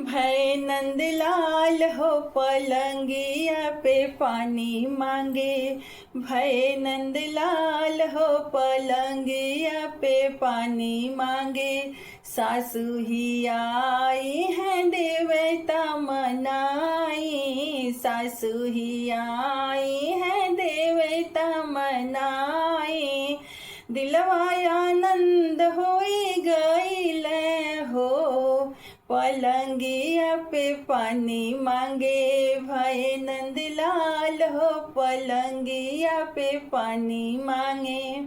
भय नंदलाल हो पलंगिया पे पानी मांगे। भय नंदलाल हो पलंगिया पे पानी मांगे। सासू ही आई है देवता मनाई। सासू ही आई है देवता मनाई। दिलवा आनंद होई गईल हो पलंगिया पे पानी मांगे। भय नंदलाल हो पलंगिया पे पानी मांगे।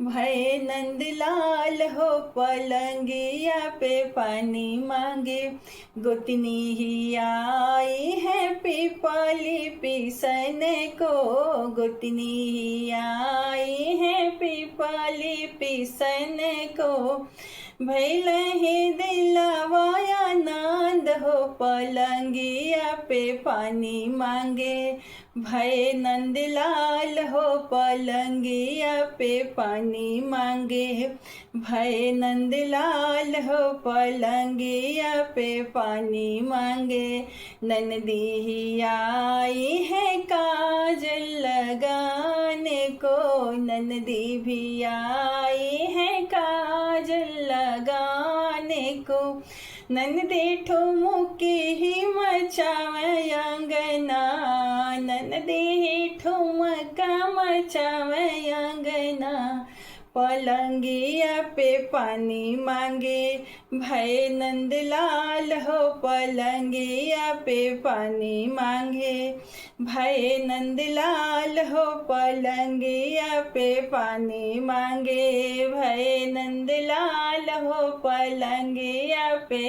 भय नंदलाल हो पलंगिया पे पानी मांगे। गोतनी ही आई है पीपली पीसन को। गोतनी ही आई है पीपली पीसन को। भैल ही दिलवा आनंद हो पलंगिया पे पानी मांगे। भय नंदलाल हो पलंगिया पे पानी मांगे। भय नंदलाल हो पलंगिया पे पानी मांगे। ननदी ही आई है काजल लगाने को। ननदी भी आई है काजल लगाने को। ननदी ठुमकी ही मचावे अंगना। ननदी ही ठुमका मचावे अंगना। पलंगिया पे पानी मांगे। भय नंदलाल हो पलंगिया पे पानी मांगे। भय नंदलाल हो पलंगिया पे पानी मांगे। भय नंदलाल हो पलंगिया पे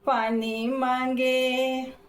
पानी मांगे।